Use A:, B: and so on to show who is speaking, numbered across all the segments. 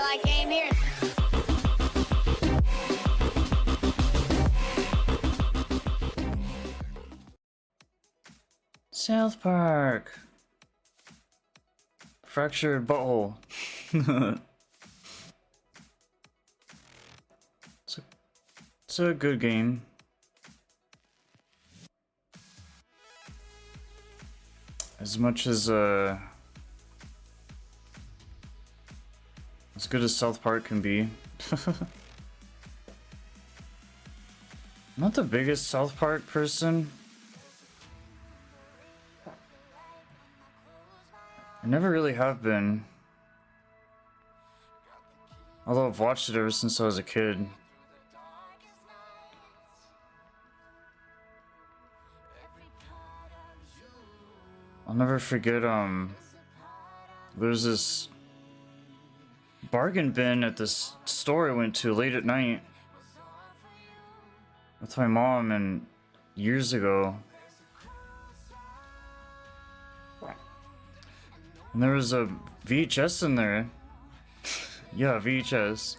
A: till I came here.
B: South Park. Fractured Butthole. It's a good game. As much as good as South Park can be. I'm not the biggest South Park person. I never really have been. Although I've watched it ever since I was a kid. I'll never forget, there's this bargain bin at this store I went to late at night with my mom and years ago. And there was a VHS in there. Yeah, VHS.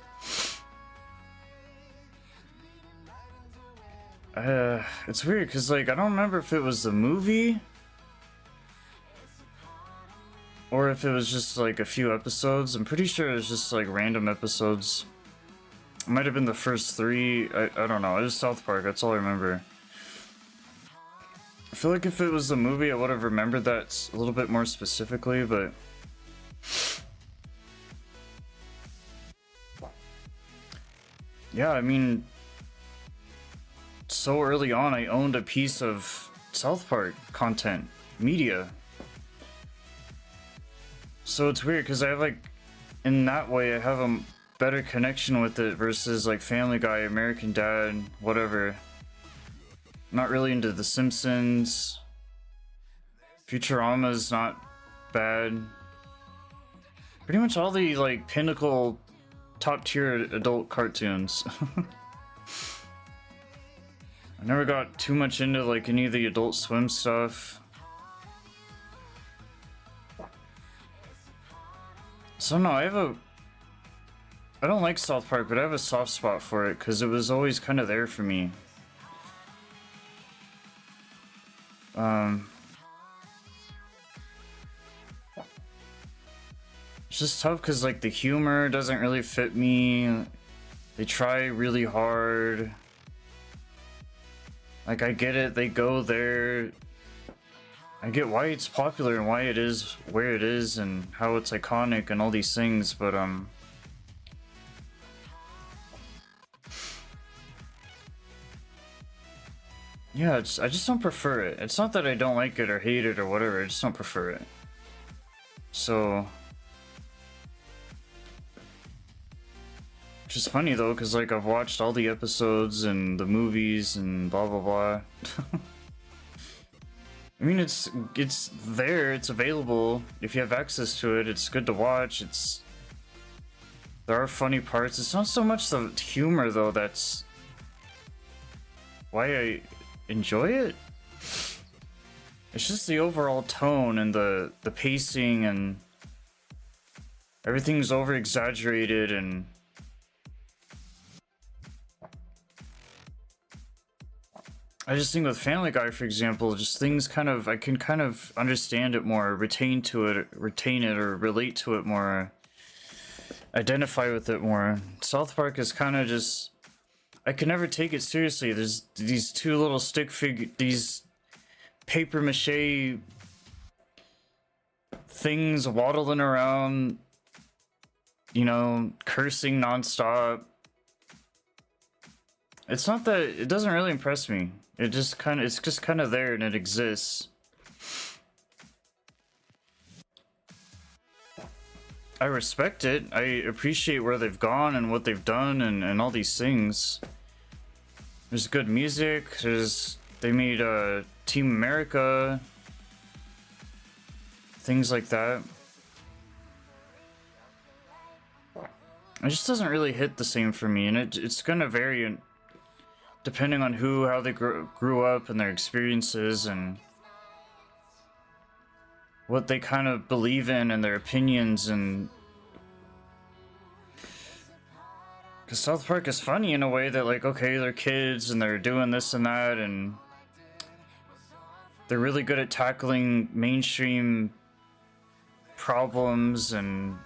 B: It's weird because, like, I don't remember if it was the movie or if it was just like a few episodes. I'm pretty sure it was just like random episodes. It might have been the first three. I don't know. It was South Park. That's all I remember. I feel like if it was the movie, I would have remembered that a little bit more specifically, but yeah, I mean, so early on, I owned a piece of South Park content, media. So it's weird because I have, like, in that way, I have a better connection with it versus like Family Guy, American Dad, whatever. Not really into The Simpsons. Futurama's not bad. Pretty much all the like pinnacle top tier adult cartoons. I never got too much into like any of the Adult Swim stuff. So no, I don't like South Park, but I have a soft spot for it because it was always kind of there for me. It's just tough because like the humor doesn't really fit me. They try really hard. Like, I get it, they go there. I get why it's popular and why it is where it is and how it's iconic and all these things, but yeah, I just don't prefer it. It's not that I don't like it or hate it or whatever, I just don't prefer it. So, which is funny though, because like I've watched all the episodes and the movies and blah blah blah. I mean, it's there, it's available. If you have access to it, it's good to watch. There are funny parts. It's not so much the humor though that's why I enjoy it. It's just the overall tone and the pacing, and everything's over exaggerated, and I just think with Family Guy, for example, just things kind of, I can kind of understand it more, retain it, or relate to it more, identify with it more. South Park is kind of just, I can never take it seriously. There's these two little these paper mache things waddling around, you know, cursing nonstop. It's not that, it doesn't really impress me. It's just kind of there and it exists. I respect it. I appreciate where they've gone and what they've done and all these things. There's good music. They made Team America. Things like that. It just doesn't really hit the same for me, and it's gonna vary depending on how they grew up and their experiences and what they kind of believe in and their opinions. And Because South Park is funny in a way that, like, okay, they're kids and they're doing this and that, and they're really good at tackling mainstream problems and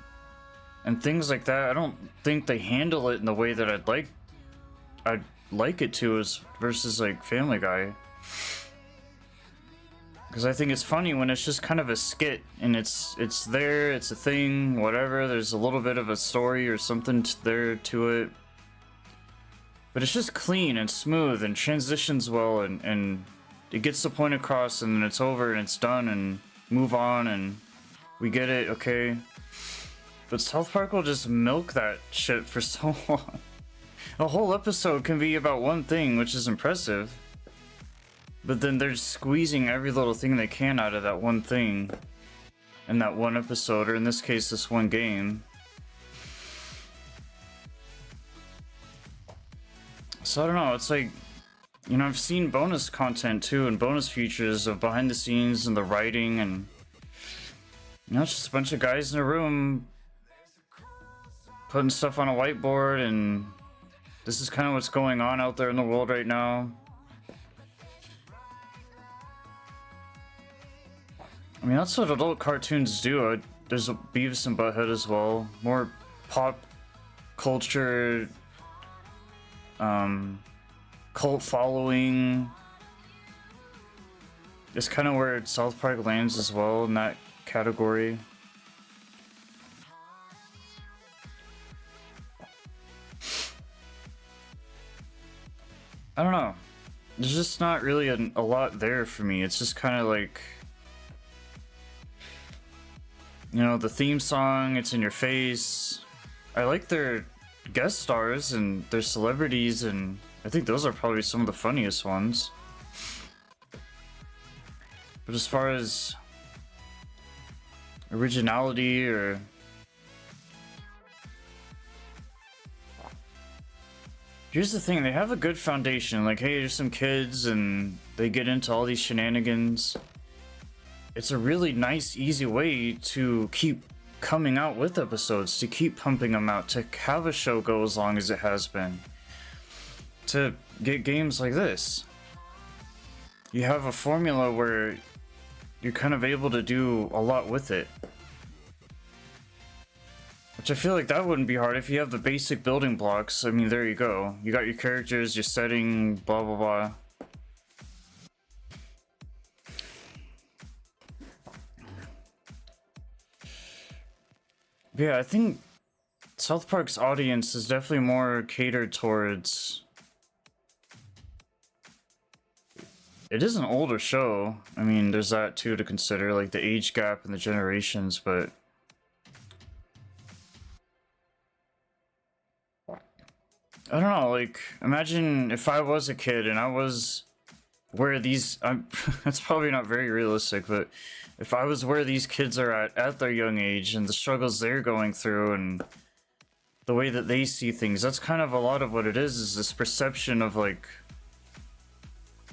B: things like that. I don't think they handle it in the way that I'd like it to, as versus like Family Guy. Because I think it's funny when it's just kind of a skit and it's there, it's a thing, whatever. There's a little bit of a story or something there to it, but it's just clean and smooth and transitions well, and it gets the point across, and then it's over and it's done and move on and we get it, okay. But South Park will just milk that shit for so long. A whole episode can be about one thing, which is impressive. But then they're squeezing every little thing they can out of that one thing in that one episode, or in this case, this one game. So I don't know, it's like, you know, I've seen bonus content too, and bonus features of behind the scenes and the writing, and you know, it's just a bunch of guys in a room putting stuff on a whiteboard, and this is kind of what's going on out there in the world right now. I mean, that's what adult cartoons do. There's a Beavis and Butthead as well. More pop culture, cult following. It's kind of where South Park lands as well in that category. I don't know. There's just not really a lot there for me. It's just kind of like, you know, the theme song, it's in your face. I like their guest stars and their celebrities, and I think those are probably some of the funniest ones. But as far as originality or here's the thing, they have a good foundation. Like, hey, there's some kids and they get into all these shenanigans. It's a really nice, easy way to keep coming out with episodes, to keep pumping them out, to have a show go as long as it has been. To get games like this. You have a formula where you're kind of able to do a lot with it. Which I feel like that wouldn't be hard if you have the basic building blocks. I mean, there you go. You got your characters, your setting, blah blah blah. Yeah, I think South Park's audience is definitely more catered towards... It is an older show. I mean, there's that too to consider, like the age gap and the generations, but... I don't know, like, imagine if I was a kid and I was where these... that's probably not very realistic, but if I was where these kids are at their young age and the struggles they're going through and the way that they see things, that's kind of a lot of what it is this perception of, like,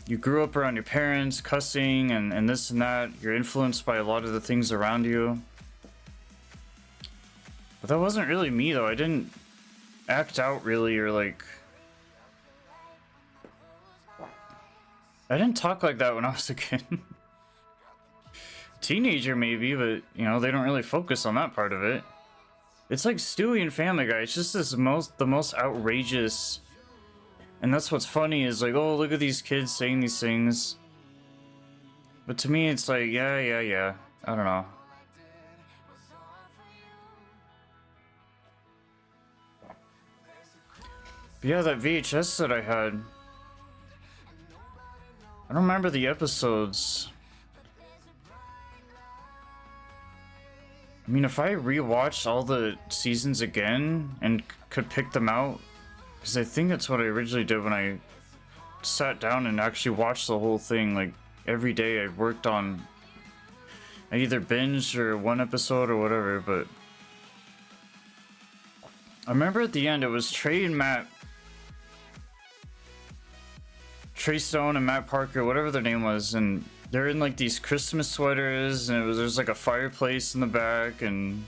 B: you grew up around your parents cussing and this and that, you're influenced by a lot of the things around you. But that wasn't really me, though. I didn't act out really, or like... I didn't talk like that when I was a kid. Teenager maybe, but you know, they don't really focus on that part of it. It's like Stewie and Family Guy. It's just the most outrageous, and that's what's funny is like, oh, look at these kids saying these things. But to me, it's like, yeah. I don't know. But yeah, that VHS that I had, I don't remember the episodes. I mean, if I rewatched all the seasons again and could pick them out, because I think that's what I originally did when I sat down and actually watched the whole thing. Like, every day I worked on... I either binged or one episode or whatever, but... I remember at the end it was Trey and Matt... Trey Stone and Matt Parker, whatever their name was, and they're in like these Christmas sweaters, and there's like a fireplace in the back, and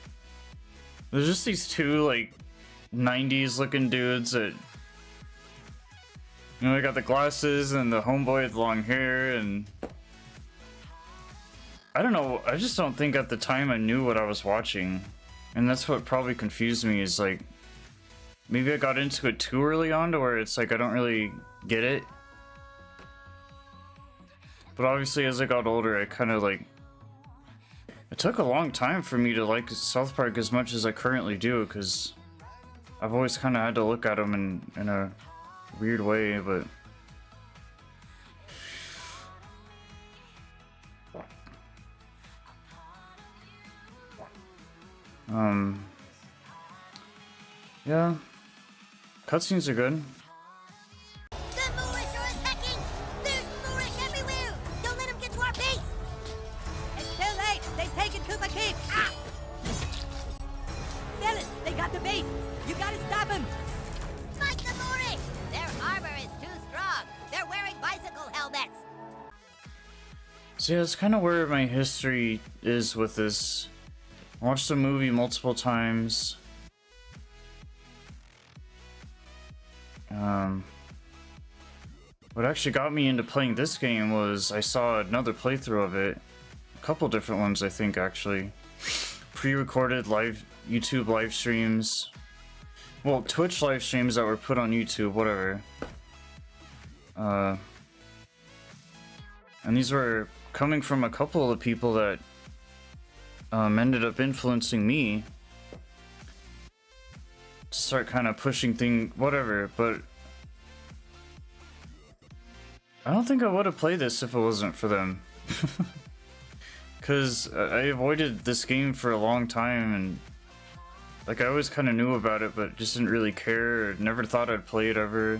B: there's just these two like 90s looking dudes that, you know, they got the glasses and the homeboy with long hair, and I don't know, I just don't think at the time I knew what I was watching. And that's what probably confused me, is like, maybe I got into it too early on to where it's like I don't really get it. But obviously as I got older, I kind of like, it took a long time for me to like South Park as much as I currently do, because I've always kind of had to look at them in a weird way, but yeah, cutscenes are good.
A: The Moorish are attacking! There's Moorish everywhere! Don't let them get to our base!
C: It's too late! They've taken Koopa Keep! Ah! Fellas, they got the base! You gotta stop them!
A: Fight the Moorish! Their armor is too strong! They're wearing bicycle helmets!
B: So yeah, that's kind of where my history is with this. I watched the movie multiple times. What actually got me into playing this game was I saw another playthrough of it. A couple different ones, I think, actually. Pre-recorded live YouTube live streams. Well, Twitch live streams that were put on YouTube, whatever. And these were coming from a couple of the people that ended up influencing me to start kind of pushing whatever, but I don't think I would have played this if it wasn't for them. Because I avoided this game for a long time, and like I always kind of knew about it, but just didn't really care, or never thought I'd play it ever.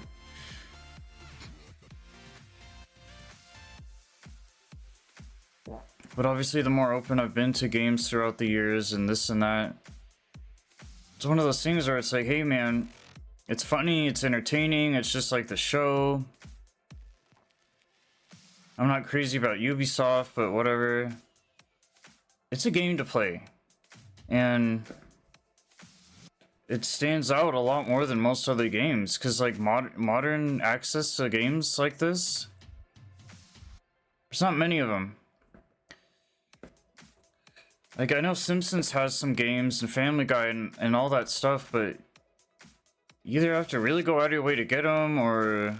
B: But obviously the more open I've been to games throughout the years and this and that, it's one of those things where it's like, hey man, it's funny, it's entertaining, it's just like the show. I'm not crazy about Ubisoft, but whatever. It's a game to play. And it stands out a lot more than most other games, because like modern access to games like this, there's not many of them. Like, I know Simpsons has some games and Family Guy and all that stuff, but you either have to really go out of your way to get them, or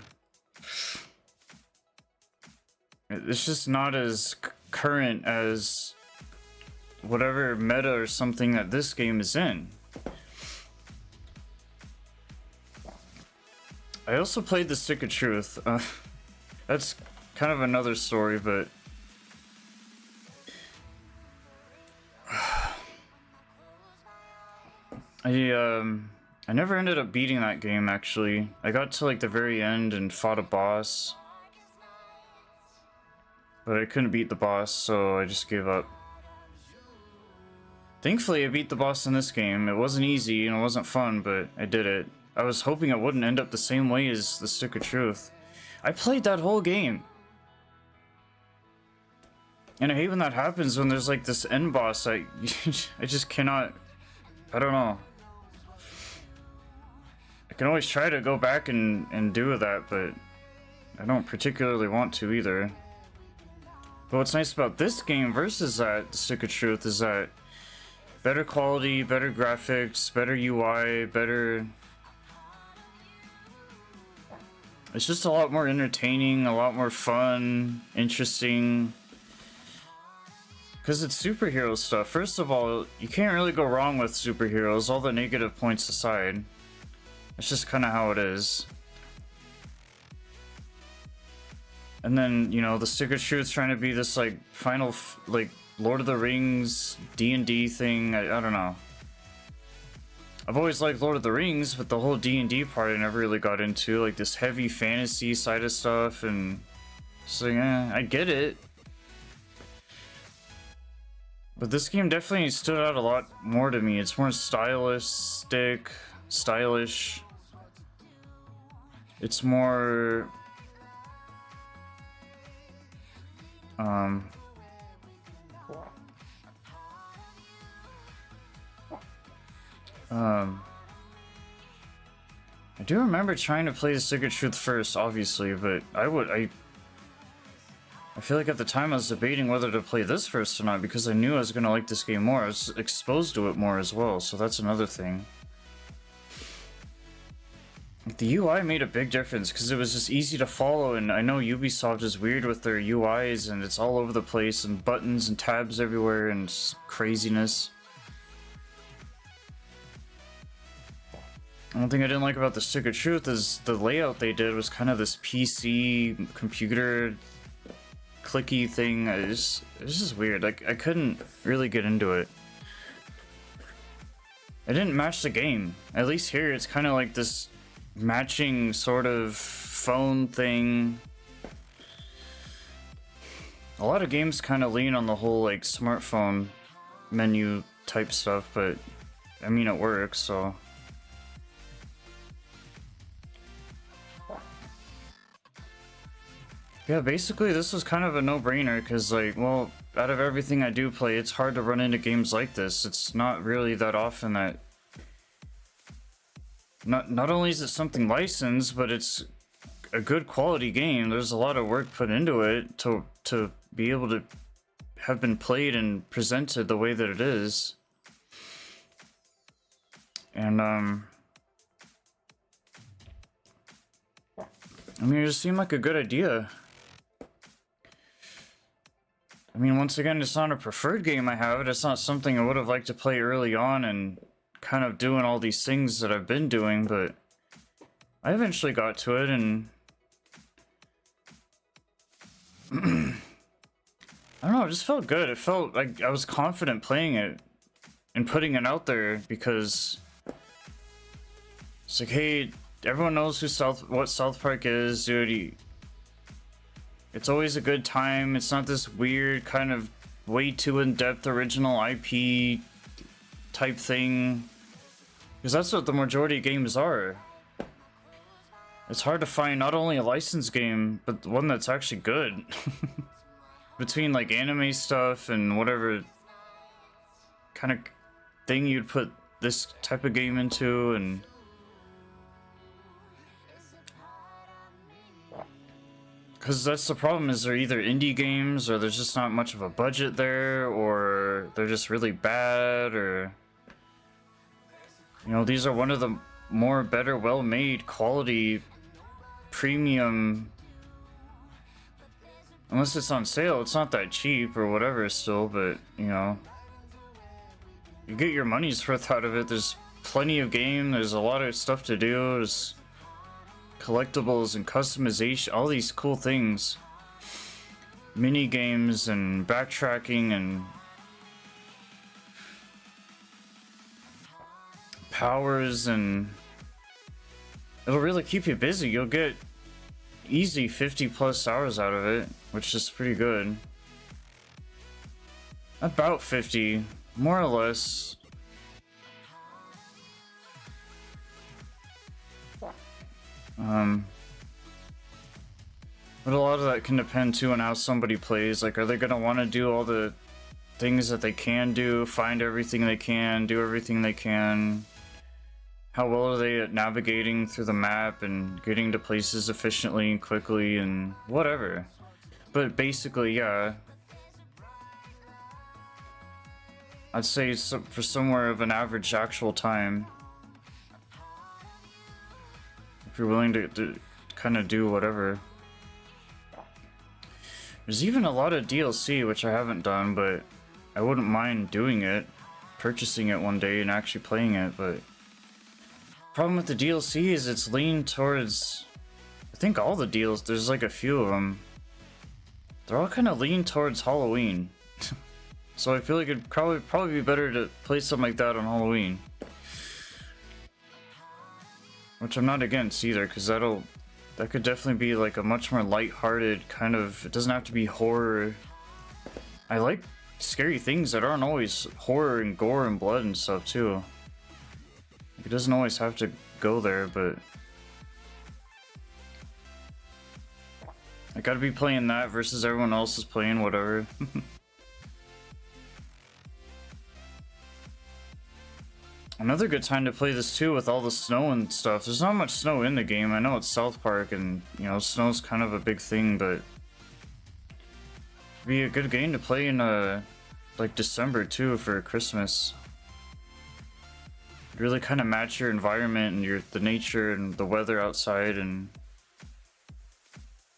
B: it's just not as current as whatever meta or something that this game is in. I also played The Stick of Truth. That's kind of another story, but I never ended up beating that game, actually. I got to like the very end and fought a boss, but I couldn't beat the boss, so I just gave up. Thankfully, I beat the boss in this game. It wasn't easy and it wasn't fun, but I did it. I was hoping it wouldn't end up the same way as The Stick of Truth. I played that whole game. And I hate when that happens, when there's like this end boss. I just cannot, I don't know. I can always try to go back and do that, but I don't particularly want to either. But what's nice about this game versus that, The Stick of Truth, is that better quality, better graphics, better UI, better... It's just a lot more entertaining, a lot more fun, interesting. Because it's superhero stuff. First of all, you can't really go wrong with superheroes, all the negative points aside. It's just kind of how it is. And then, you know, The Stick of Truth's trying to be this, like, final, like, Lord of the Rings, D&D thing. I don't know. I've always liked Lord of the Rings, but the whole D&D part I never really got into. Like, this heavy fantasy side of stuff, and... So, yeah, I get it. But this game definitely stood out a lot more to me. It's more stylish. It's more... I do remember trying to play the Stick of Truth first, obviously, but I feel like at the time I was debating whether to play this first or not because I knew I was gonna like this game more. I was exposed to it more as well, so that's another thing. The UI made a big difference because it was just easy to follow, and I know Ubisoft is weird with their UIs and it's all over the place and buttons and tabs everywhere and craziness. One thing I didn't like about the Stick of Truth is the layout they did was kind of this PC computer clicky thing. It's just weird. Like I couldn't really get into it. It didn't match the game. At least here it's kind of like this matching sort of phone thing. A lot of games kind of lean on the whole like smartphone menu type stuff, but I mean it works, so. Yeah, basically this was kind of a no-brainer because like, well, out of everything I do play, it's hard to run into games like this. It's not really that often that Not only is it something licensed, but it's a good quality game. There's a lot of work put into it to be able to have been played and presented the way that it is. And I mean, it just seemed like a good idea. I mean, once again, it's not a preferred game I have. It's not something I would have liked to play early on and kind of doing all these things that I've been doing, but I eventually got to it, and I don't know, it just felt good. It felt like I was confident playing it and putting it out there because it's like, hey, everyone knows what South Park is, dude. It's always a good time. It's not this weird kind of way too in-depth original IP type thing. Because that's what the majority of games are. It's hard to find not only a licensed game, but one that's actually good. Between like anime stuff and whatever kind of thing you'd put this type of game into, and because that's the problem, is they're either indie games or there's just not much of a budget there, or they're just really bad, or you know, these are one of the more better, well-made, quality, premium. Unless it's on sale, it's not that cheap or whatever still, but, you know, you get your money's worth out of it. There's plenty of game, there's a lot of stuff to do, there's collectibles and customization, all these cool things. Mini games and backtracking and powers, and it'll really keep you busy. You'll get easy 50 plus hours out of it, which is pretty good. About 50, more or less. But a lot of that can depend too on how somebody plays. Like, are they gonna want to do all the things that they can do, find everything they can, do everything they can? How well are they at navigating through the map and getting to places efficiently and quickly and whatever? But basically, yeah, I'd say for somewhere of an average actual time, if you're willing to kind of do whatever. There's even a lot of DLC, which I haven't done, but I wouldn't mind doing it, purchasing it one day and actually playing it. But problem with the DLC is it's leaned towards, I think all the deals, there's like a few of them, they're all kind of lean towards Halloween. So I feel like it'd probably be better to play something like that on Halloween. Which I'm not against either, because that could definitely be like a much more light-hearted kind of, it doesn't have to be horror. I like scary things that aren't always horror and gore and blood and stuff too. It doesn't always have to go there, but I gotta be playing that versus everyone else is playing whatever. Another good time to play this too with all the snow and stuff. There's not much snow in the game. I know it's South Park and, you know, snow's kind of a big thing, but it'd be a good game to play in like December too for Christmas. Really kind of match your environment and the nature and the weather outside, and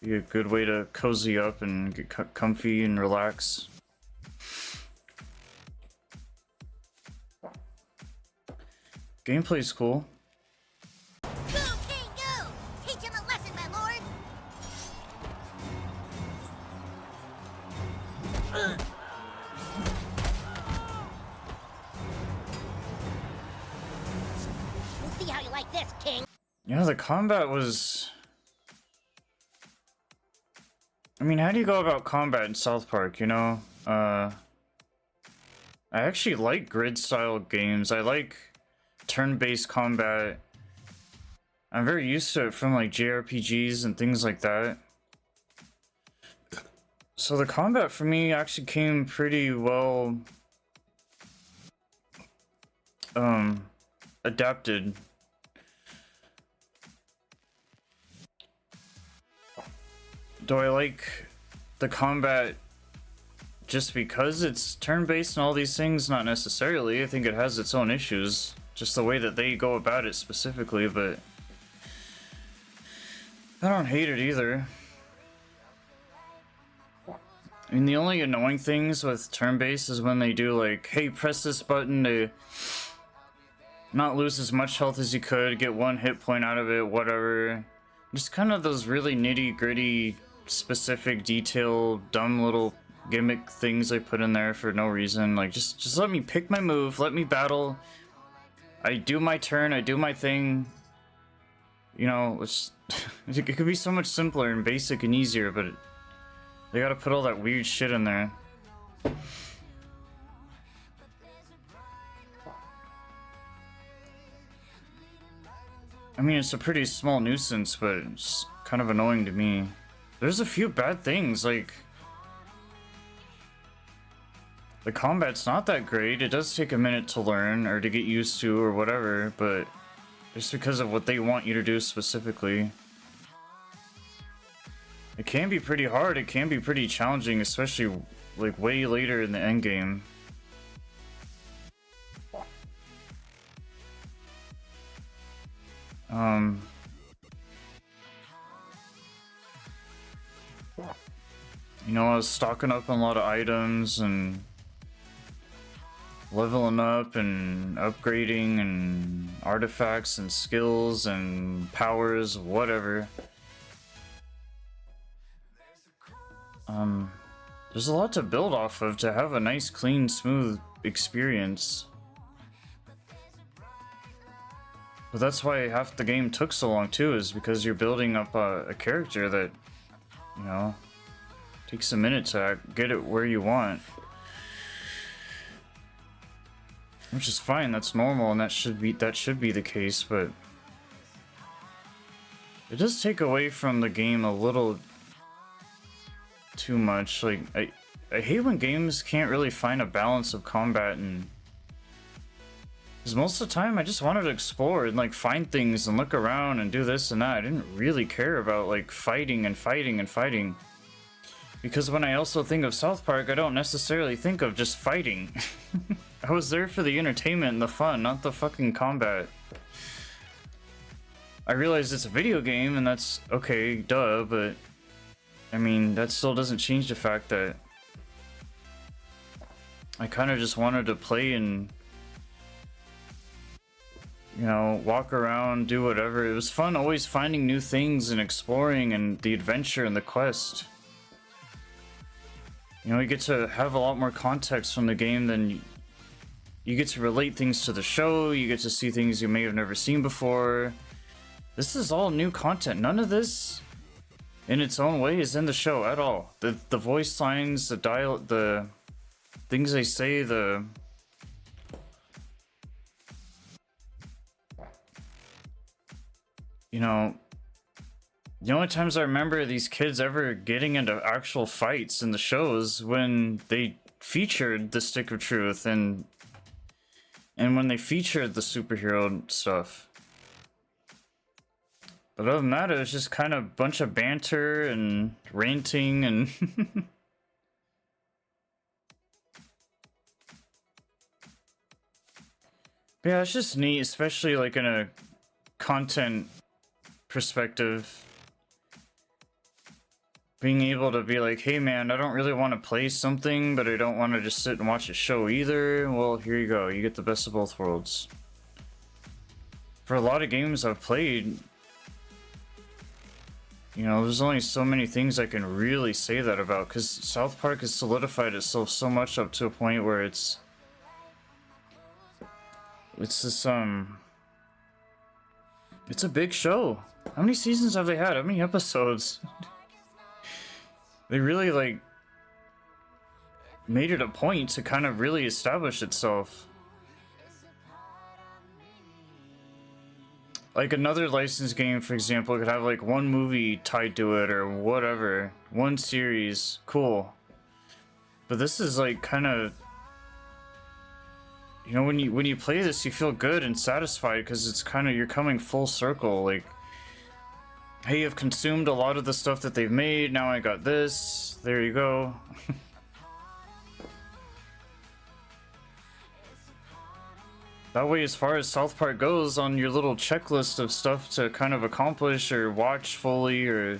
B: be a good way to cozy up and get comfy and relax. Gameplay's cool.
A: Go, King, go! Teach him a lesson, my lord! We'll see how you like this, King.
B: Yeah, the combat was... I mean, how do you go about combat in South Park, you know? I actually like grid-style games. I like turn-based combat. I'm very used to it from, like, JRPGs and things like that. So the combat for me actually came pretty well... adapted. Do I like the combat just because it's turn-based and all these things? Not necessarily. I think it has its own issues. Just the way that they go about it specifically, but I don't hate it either. I mean, the only annoying things with turn-based is when they do like, hey, press this button to not lose as much health as you could, get one hit point out of it, whatever. Just kind of those really nitty-gritty, specific, detailed, dumb little gimmick things I put in there for no reason. Like, just let me pick my move, let me battle. I do my turn, I do my thing. You know, it could be so much simpler and basic and easier, but they gotta put all that weird shit in there. I mean, it's a pretty small nuisance, but it's kind of annoying to me. There's a few bad things, like... the combat's not that great. It does take a minute to learn, or to get used to, or whatever, but... just because of what they want you to do specifically. It can be pretty hard, it can be pretty challenging, especially, like, way later in the endgame. You know, I was stocking up on a lot of items and leveling up and upgrading and artifacts and skills and powers, whatever. There's a lot to build off of to have a nice, clean, smooth experience. But that's why half the game took so long too, is because you're building up a character that, you know, takes a minute to get it where you want. Which is fine, that's normal, and that should be the case, but it does take away from the game a little too much. Like, I hate when games can't really find a balance of combat, and because most of the time I just wanted to explore and like find things and look around and do this and that. I didn't really care about like fighting and fighting and fighting. Because when I also think of South Park, I don't necessarily think of just fighting. I was there for the entertainment and the fun, not the fucking combat. I realize it's a video game and that's okay, duh, but I mean, that still doesn't change the fact that I kind of just wanted to play and, you know, walk around, do whatever. It was fun always finding new things and exploring and the adventure and the quest. You know, you get to have a lot more context from the game than you get to relate things to the show, you get to see things you may have never seen before. This is all new content. None of this in its own way is in the show at all. The voice lines, the things they say, you know, the only times I remember these kids ever getting into actual fights in the shows when they featured the Stick of Truth, and and when they featured the superhero stuff. But other than that, it was just kind of a bunch of banter and ranting and yeah, it's just neat, especially like in a content perspective. Being able to be like, hey man, I don't really want to play something, but I don't want to just sit and watch a show either. Well, here you go. You get the best of both worlds. For a lot of games I've played, you know, there's only so many things I can really say that about, because South Park has solidified itself so much up to a point where it's this, it's a big show. How many seasons have they had? How many episodes? They really, like, made it a point to kind of really establish itself. Like another licensed game, for example, could have like one movie tied to it or whatever. One series. Cool. But this is like kind of, you know, when you play this, you feel good and satisfied because it's kind of, you're coming full circle. Like, hey, I've consumed a lot of the stuff that they've made. Now I got this. There you go. That way, as far as South Park goes, on your little checklist of stuff to kind of accomplish or watch fully or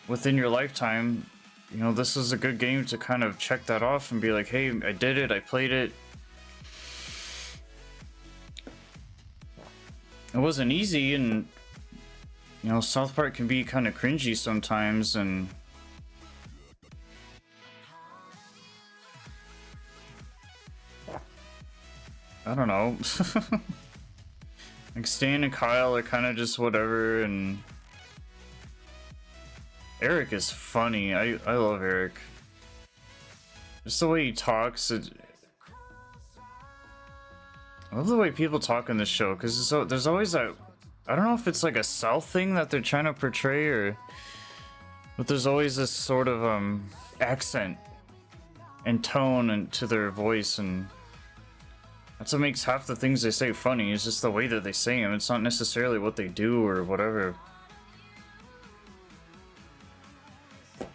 B: within your lifetime, you know, this is a good game to kind of check that off and be like, hey, I did it, I played it. It wasn't easy, and you know, South Park can be kind of cringy sometimes, and I don't know. Like Stan and Kyle are kind of just whatever, and Eric is funny. I love Eric. Just the way he talks. I love the way people talk in this show, because there's always that. I don't know if it's like a South thing that they're trying to portray, or but there's always this sort of accent and tone and to their voice, and that's what makes half the things they say funny. It's just the way that they say them. It's not necessarily what they do or whatever.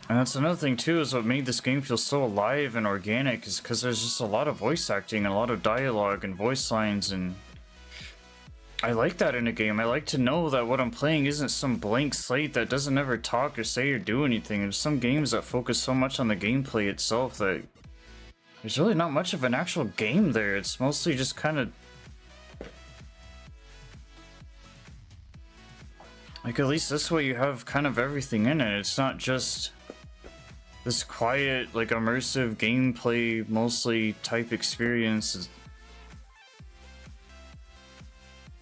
B: And that's another thing too, is what made this game feel so alive and organic, is because there's just a lot of voice acting and a lot of dialogue and voice lines, and I like that in a game. I like to know that what I'm playing isn't some blank slate that doesn't ever talk or say or do anything. There's some games that focus so much on the gameplay itself that there's really not much of an actual game there. It's mostly just kind of like, at least this way you have kind of everything in it. It's not just this quiet, like immersive gameplay mostly type experience.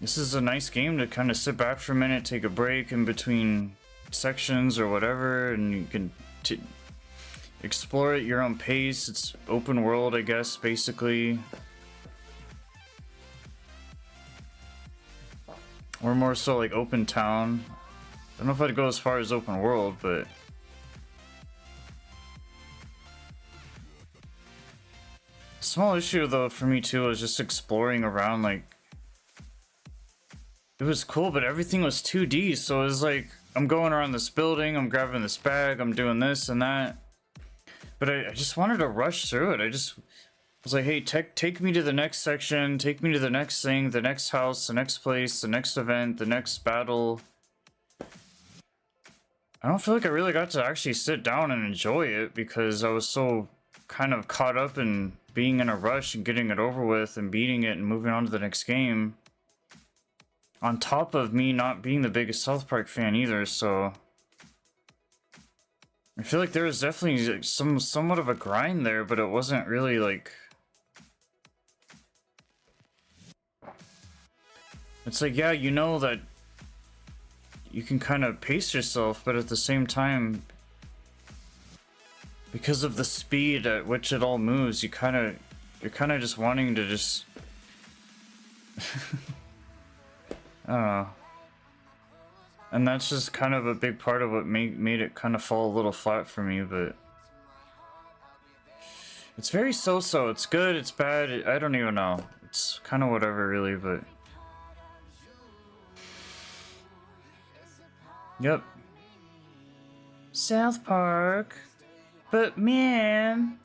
B: This is a nice game to kind of sit back for a minute, take a break in between sections or whatever, and you can explore at your own pace. It's open world, I guess, basically. Or more so like open town. I don't know if I'd go as far as open world, but small issue though for me too was just exploring around. Like, it was cool, but everything was 2D, so it was like, I'm going around this building, I'm grabbing this bag, I'm doing this and that. But I just wanted to rush through it. I just was like, hey, take me to the next section, take me to the next thing, the next house, the next place, the next event, the next battle. I don't feel like I really got to actually sit down and enjoy it, because I was so kind of caught up in being in a rush and getting it over with and beating it and moving on to the next game. On top of me not being the biggest South Park fan either, so I feel like there was definitely somewhat of a grind there, but it wasn't really like, it's like, yeah, you know that you can kind of pace yourself, but at the same time, because of the speed at which it all moves, you're kind of just wanting to just I don't know. And that's just kind of a big part of what made it kind of fall a little flat for me, but it's very so-so. It's good, it's bad, I don't even know. it's kind of whatever, really. But yep, South Park. But man,